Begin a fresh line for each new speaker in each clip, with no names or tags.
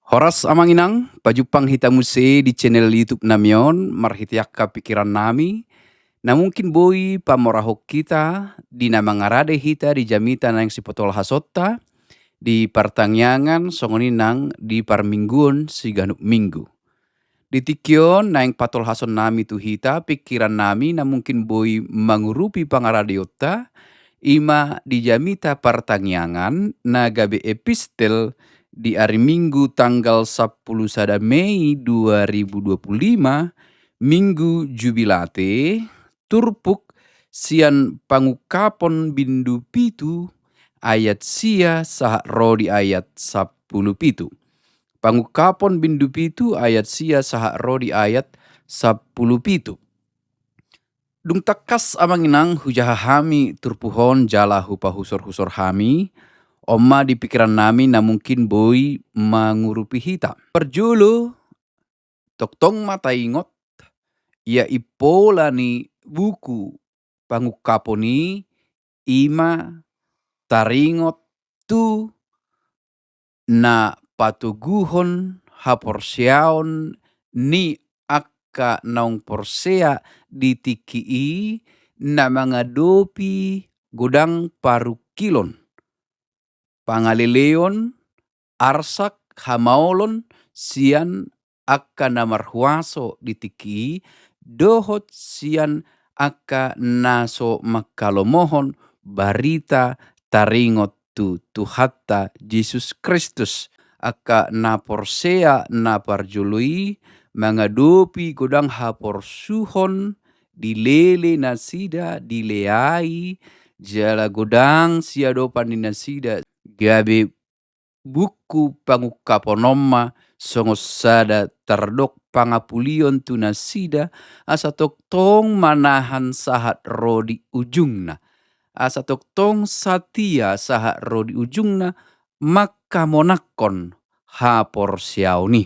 Horas amanginang, pajupang hita muse di channel YouTube namion, marhitiak ka pikiran nami, na mungkin boy pamorahok kita, di na mangarade hita di jamita nang si potol hasotta, di partangyangan songoninang di parmingguon si ganuk minggu. Di tikyon nang patol hason nami tu hita, pikiran nami na mungkin boy mangurupi pangarade yotta, ima di jamita partangyangan na gabe epistel di hari Minggu tanggal 10 Mei 2025, Minggu Jubilate, Turpuk sian pangukapon bindu pitu, ayat sia saha rodi ayat 10 pitu. Pangukapon bindu pitu ayat sia saha rodi ayat 10 pitu. Dung takas amanginang hujaha hami turpuhon jala hupa husor-husor hami, oma di pikiran nami na mungkin boy mangurupi hita. Perjulu, toktong mata ingot, ia ipola ni buku pangukaponi ima taringot tu na patuguhon haporsiaon ni akka naung porsea di tikii na mangadopi godang parukilon. Pangalileon, arsak, hamaolon, sian akka namarhuaso di tiki, dohot sian akka naso makalomohon barita taringot tu Tuhatta Yesus Kristus akka naporsea naparjului mangadopi godang haporsuhon dilele nasida dileai jala godang siadopan di nasida gabe buku pangukaponoma songosada tardok pangapulion tu nasida asa toktong manahan sahat rodi ujungna. Asa toktong satia sahat rodi ujungna maka monakon haporsiauni.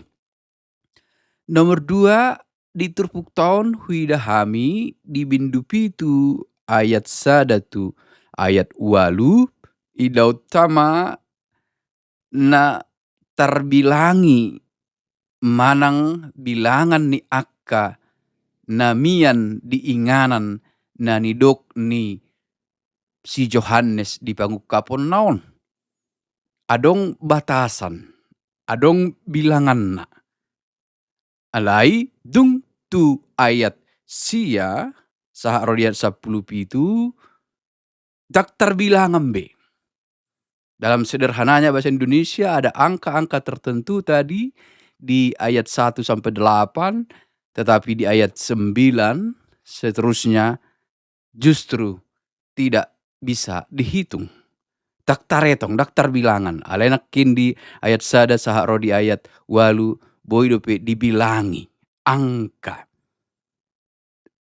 Nomor 2, di turpuk tahun huidahami di bindu pitu ayat sadatu ayat walu idautama na terbilangi manang bilangan ni akka namian diinganan na nidok ni si Johannes di pangukapon naon. Adong batasan, adong bilangan na. Alai dung tu ayat sia saha rodiat 10 pitu dak terbilangan be. Dalam sederhananya bahasa Indonesia ada angka-angka tertentu tadi di ayat 1 sampai 8, tetapi di ayat 9 seterusnya justru tidak bisa dihitung. Tak taretong, dak terbilangan. Alenakin di ayat sada saha rodi ayat walu boidope dibilangi angka.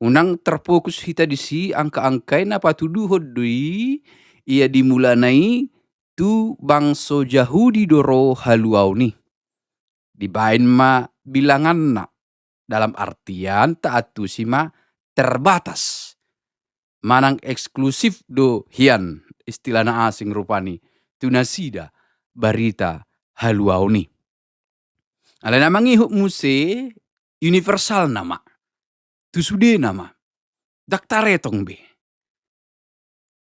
Unang terfokus hita di si angka-angkai na patudu hodui ia dimulanai tu bangso Yahudi doro haluau ni. Dibain ma bilangan na. Dalam artian taatu sima terbatas. Manang eksklusif do hian istilah na asing rupani. Tunasida barita haluau ni. Ala namangi huk muse universal nama. Tusude nama. Daktaretong be.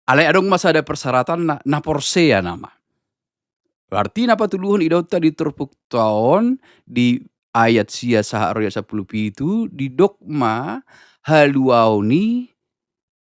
Alai adong masa ada persyaratan na porsea nama. Berarti napa tuluhun idauta di turpuk taon di ayat sia saha roya 10 pitu di dogma haluau ni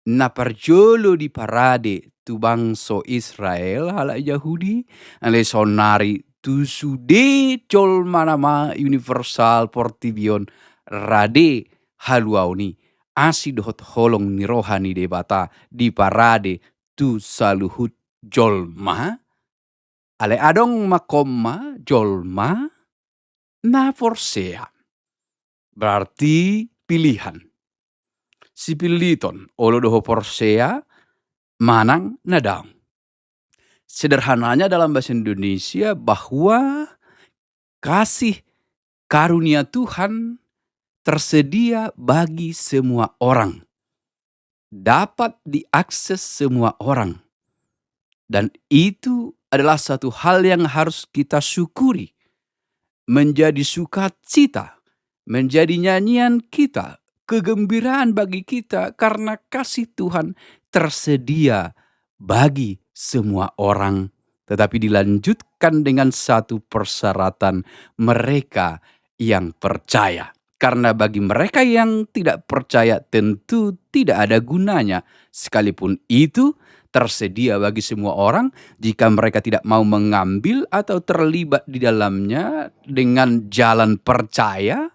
naparjolo di parade tu bangso Israel hala Yahudi ale sonari tu sude col manama universal portibion rade haluau ni asi dohot holong ni rohani debata di parade tu saluhut jolma ale adong makoma jolma na forsea. Berarti pilihan. Si piliton olo doho forsea manang nadaung. Sederhananya dalam bahasa Indonesia bahwa kasih karunia Tuhan tersedia bagi semua orang. Dapat diakses semua orang. Dan itu adalah satu hal yang harus kita syukuri. menjadi sukacita, menjadi nyanyian kita, kegembiraan bagi kita karena kasih Tuhan tersedia bagi semua orang. Tetapi dilanjutkan dengan satu persyaratan, mereka yang percaya. Karena bagi mereka yang tidak percaya tentu tidak ada gunanya. Sekalipun itu tersedia bagi semua orang, jika mereka tidak mau mengambil atau terlibat di dalamnya dengan jalan percaya,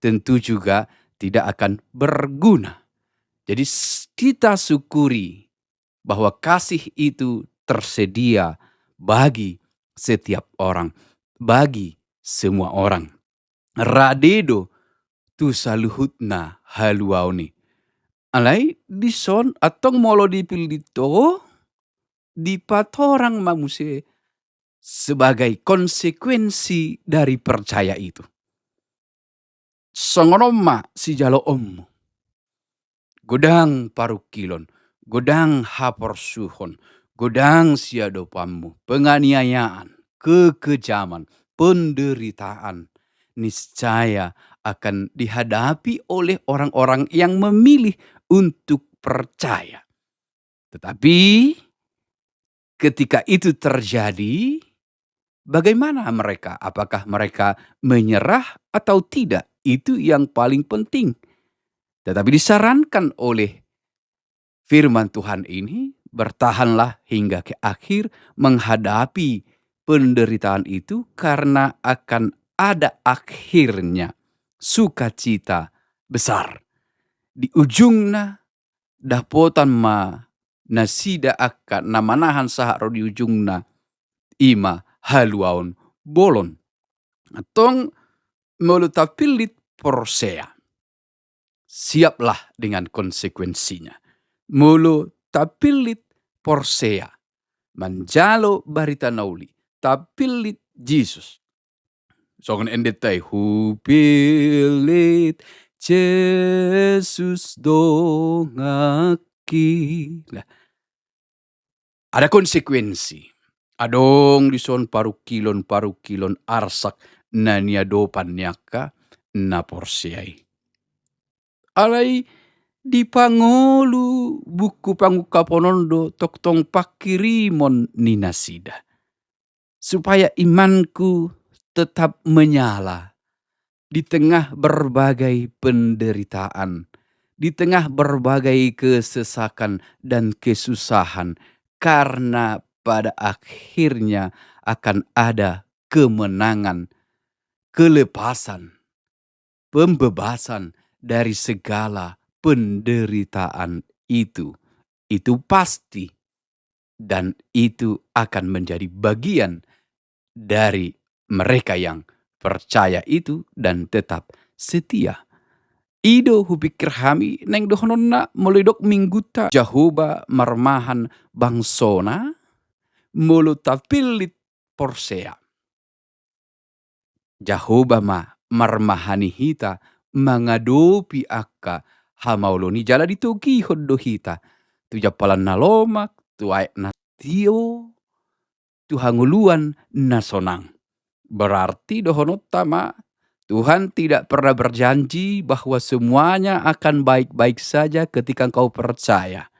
tentu juga tidak akan berguna. Jadi kita syukuri bahwa kasih itu tersedia bagi setiap orang, bagi semua orang. Radedo tu saluhutna haluauni. Alai dison atong molo dipilito di patorang manusia sebagai konsekuensi dari percaya itu. Songonoma si jalo ommu. Godang parukilon, godang haporsuhon, godang siadopamu, penganiayaan, kekejaman, penderitaan, niscaya akan dihadapi oleh orang-orang yang memilih untuk percaya. Tetapi ketika itu terjadi, bagaimana mereka? Apakah mereka menyerah atau tidak? Itu yang paling penting. Tetapi disarankan oleh firman Tuhan ini, bertahanlah hingga ke akhir menghadapi penderitaan itu karena akan ada akhirnya sukacita besar. Di ujungna dapotan ma nasida akan namanahan saharo di ujungna ima haluaon bolon. Atong melutapilit porsea. Siaplah dengan konsekuensinya. Mulu tapilit porsea. Manjalo barita nauli. Tapilit Jesus. Songon endetai hupilit Jesus dongaki. Nah, ada konsekuensi. Adong dison parukilon arsak nania dopan nyaka na porsiai. Alai di pangolu buku panguka ponondo toktong pakirimon ninasida. Supaya imanku tetap menyala di tengah berbagai penderitaan, di tengah berbagai kesesakan dan kesusahan, karena pada akhirnya akan ada kemenangan, kelepasan, pembebasan dari segala penderitaan itu. Itu pasti. Dan itu akan menjadi bagian dari mereka yang percaya itu dan tetap setia. Ido hupikir hami neng dohononna molidok mingguta Jahoba marmahan bangsona molutapilit porsea. Jahoba ma marmahani hita mangadopi akka hamauloni jala ditogi hoddo hita. Tu japalan nalomak, tu aek na tio, tu hanguluan na sonang. Berarti dohonot tama Tuhan tidak pernah berjanji bahwa semuanya akan baik-baik saja ketika engkau percaya.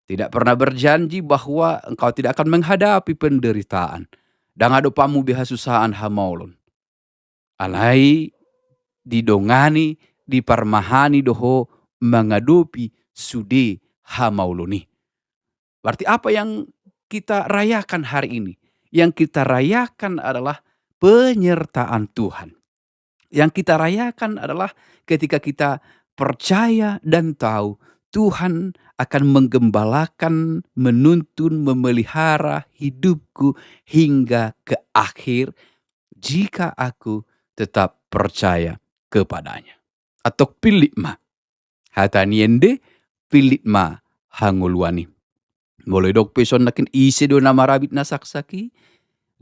Tidak pernah berjanji bahwa engkau tidak akan menghadapi penderitaan. Dan adopamu bihasusahan hamaulon. Alai didongani, diparmahani doho mengadopi sude hamauloni. Berarti apa yang kita rayakan hari ini? Yang kita rayakan adalah penyertaan Tuhan. Yang kita rayakan adalah ketika kita percaya dan tahu Tuhan akan menggembalakan, menuntun, memelihara hidupku hingga ke akhir jika aku tetap percaya kepadanya. Atau pilih ma. Hataniende pilih ma hangulwani. Mulai dok peson nakin isi do nama rabit na saksaki.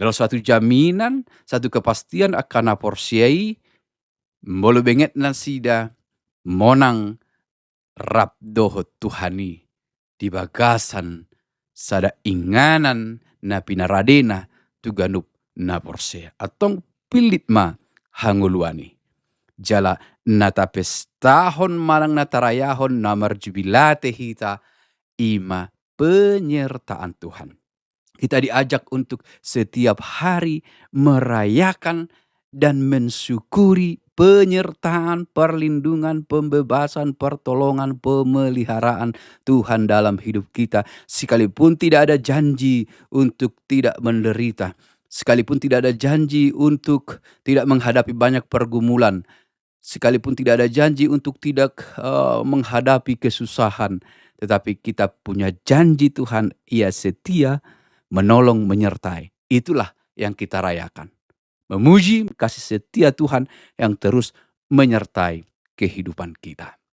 Dalam suatu jaminan, satu kepastian akan aporsiai. Mulai benget na sida monang rap doho Tuhani. Di bagasan sada inganan na pinaradena tuganup na porsea. Atong pilit ma hanguluani. Jala nata pestahon malang nata rayahon namar jubilate hita ima penyertaan Tuhan. Kita diajak untuk setiap hari merayakan dan mensyukuri penyertaan, perlindungan, pembebasan, pertolongan, pemeliharaan Tuhan dalam hidup kita. Sekalipun tidak ada janji untuk tidak menderita, sekalipun tidak ada janji untuk tidak menghadapi banyak pergumulan, sekalipun tidak ada janji untuk tidak menghadapi kesusahan, tetapi kita punya janji Tuhan, Ia setia, menolong, menyertai. Itulah yang kita rayakan. Memuji kasih setia Tuhan yang terus menyertai kehidupan kita.